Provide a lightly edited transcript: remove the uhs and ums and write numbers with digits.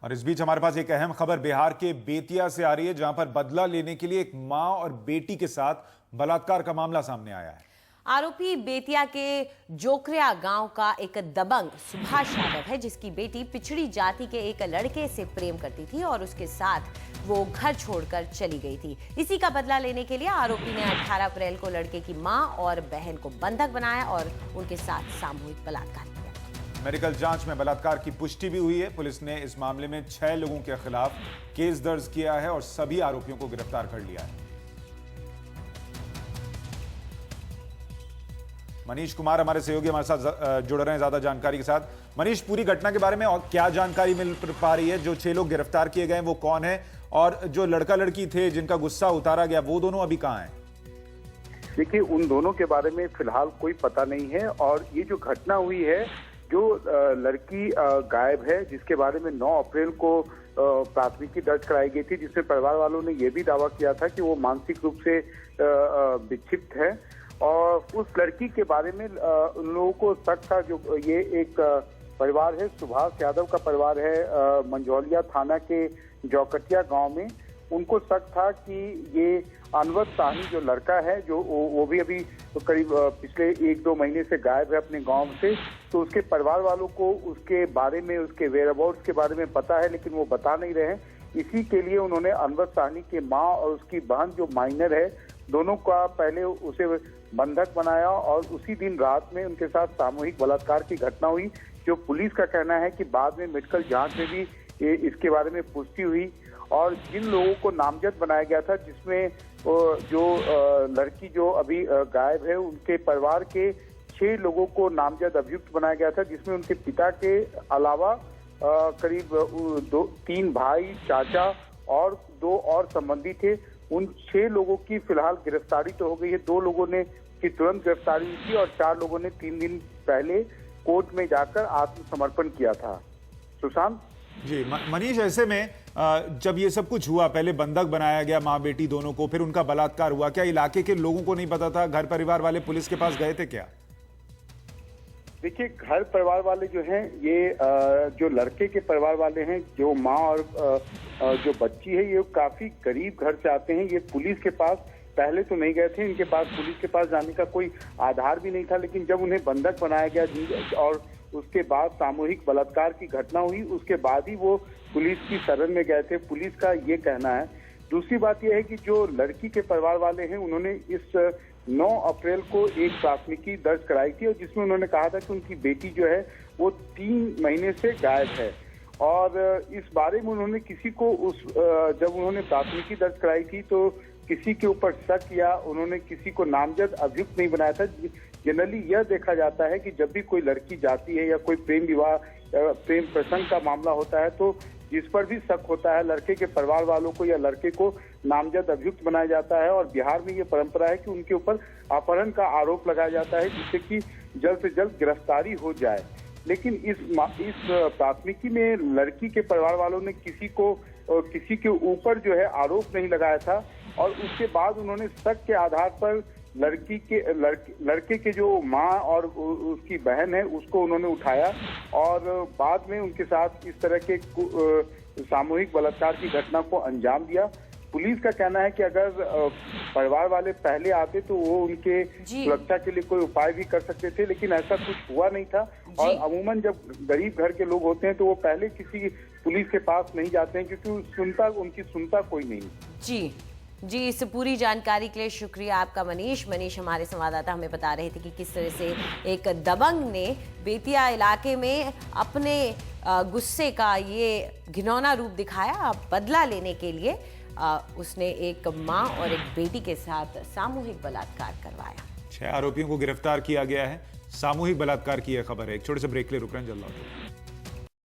और इस बीच हमारे पास एक अहम खबर बिहार के बेतिया से आ रही है, जहां पर बदला लेने के लिए एक मां और बेटी के साथ बलात्कार का मामला सामने आया है। आरोपी बेतिया के जोकरिया गांव का एक दबंग सुभाष यादव है, जिसकी बेटी पिछड़ी जाति के एक लड़के से प्रेम करती थी और उसके साथ वो घर छोड़कर चली गई थी। इसी का बदला लेने के लिए आरोपी ने 18 अप्रैल को लड़के की मां और बहन को बंधक बनाया और उनके साथ सामूहिक बलात्कार किया। मेडिकल जांच में बलात्कार की पुष्टि भी हुई है। पुलिस ने इस मामले में 6 लोगों के खिलाफ केस दर्ज किया है और सभी आरोपियों को गिरफ्तार कर लिया है। मनीष कुमार हमारे सहयोगी हमारे साथ जुड़ रहे हैं ज्यादा जानकारी के साथ। मनीष, पूरी घटना के बारे में और क्या जानकारी मिल पा रही है? जो 6 लोग गिरफ्तार किए गए वो कौन है और जो लड़का लड़की थे जिनका गुस्सा उतारा गया वो दोनों अभी कहां हैं? देखिए, उन दोनों के बारे में फिलहाल कोई पता नहीं है और ये जो घटना हुई है, जो लड़की गायब है, जिसके बारे में 9 अप्रैल को प्राथमिकी दर्ज कराई गई थी, जिसमें परिवार वालों ने यह भी दावा किया था कि वो मानसिक रूप से विक्षिप्त है। और उस लड़की के बारे में उन लोगों को शक था। जो ये एक परिवार है, सुभाष यादव का परिवार है, मंझौलिया थाना के जोकटिया गांव में। उनको शक था कि ये अनवर साहनी जो लड़का है, जो वो भी अभी करीब पिछले 1-2 महीने से गायब है अपने गांव से, तो उसके परिवार वालों को उसके बारे में, उसके वेयरअबाउट्स के बारे में पता है, लेकिन वो बता नहीं रहे हैं। इसी के लिए उन्होंने अनवर साहनी के माँ और उसकी बहन जो माइनर है, दोनों का पहले उसे बंधक बनाया और उसी दिन रात में उनके साथ सामूहिक बलात्कार की घटना हुई। जो पुलिस का कहना है कि बाद में मेडिकल जांच में भी इसके बारे में पुष्टि हुई और जिन लोगों को नामजद बनाया गया था, जिसमें जो लड़की जो अभी गायब है, उनके परिवार के 6 लोगों को नामजद अभियुक्त बनाया गया था, जिसमें उनके पिता के अलावा करीब 3 भाई, चाचा और 2 और संबंधी थे। उन 6 लोगों की फिलहाल गिरफ्तारी तो हो गई है। 2 लोगों ने की तुरंत गिरफ्तारी की और 4 लोगों ने 3 दिन पहले कोर्ट में जाकर आत्मसमर्पण किया था। सुशांत जी, मनीष, ऐसे में जब ये सब कुछ हुआ, पहले बंधक बनाया गया माँ बेटी दोनों को, फिर उनका बलात्कार हुआ, क्या इलाके के लोगों को नहीं पता था? घर परिवार वाले पुलिस के पास गए थे क्या? देखिए, घर परिवार वाले जो हैं, ये जो लड़के के परिवार वाले हैं, जो माँ और जो बच्ची है, ये काफी गरीब घर से आते हैं। ये पुलिस के पास पहले तो नहीं गए थे, इनके पास पुलिस के पास जाने का कोई आधार भी नहीं था। लेकिन जब उन्हें बंधक बनाया गया और उसके बाद सामूहिक बलात्कार की घटना हुई, उसके बाद ही वो पुलिस की शरण में गए थे, पुलिस का ये कहना है। दूसरी बात यह है कि जो लड़की के परिवार वाले हैं, उन्होंने इस 9 अप्रैल को एक प्राथमिकी दर्ज कराई थी और जिसमें उन्होंने कहा था कि उनकी बेटी जो है वो 3 महीने से गायब है। और इस बारे में उन्होंने किसी को जब उन्होंने प्राथमिकी दर्ज कराई थी तो किसी के ऊपर शक या उन्होंने किसी को नामजद अभियुक्त नहीं बनाया था। जनरली यह देखा जाता है कि जब भी कोई लड़की जाती है या कोई प्रेम विवाह, प्रेम प्रसंग का मामला होता है, तो जिस पर भी शक होता है, लड़के के परिवार वालों को या लड़के को नामजद अभियुक्त बनाया जाता है। और बिहार में ये परंपरा है कि उनके ऊपर अपहरण का आरोप लगाया जाता है, जिससे कि जल्द से जल्द गिरफ्तारी हो जाए। लेकिन इस प्राथमिकी में लड़की के परिवार वालों ने किसी के ऊपर जो है आरोप नहीं लगाया था और उसके बाद उन्होंने शक के आधार पर लड़के के जो माँ और उसकी बहन है, उसको उन्होंने उठाया और बाद में उनके साथ इस तरह के सामूहिक बलात्कार की घटना को अंजाम दिया। पुलिस का कहना है कि अगर परिवार वाले पहले आते तो वो उनके सुरक्षा के लिए कोई उपाय भी कर सकते थे, लेकिन ऐसा कुछ हुआ नहीं था। और अमूमन जब गरीब घर के लोग होते हैं तो वो पहले किसी पुलिस के पास नहीं जाते हैं, क्योंकि उनकी सुनता कोई नहीं। जी, इस पूरी जानकारी के लिए शुक्रिया आपका मनीष। हमारे संवाददाता हमें बता रहे थे कि किस तरह से एक दबंग ने बेतिया इलाके में अपने गुस्से का ये घिनौना रूप दिखाया। बदला लेने के लिए उसने एक मां और एक बेटी के साथ सामूहिक बलात्कार करवाया। 6 आरोपियों को गिरफ्तार किया गया है। सामूहिक बलात्कार की यह खबर है। एक छोटे से ब्रेक ले रुक रहे हैं, जल्द लौटेंगे।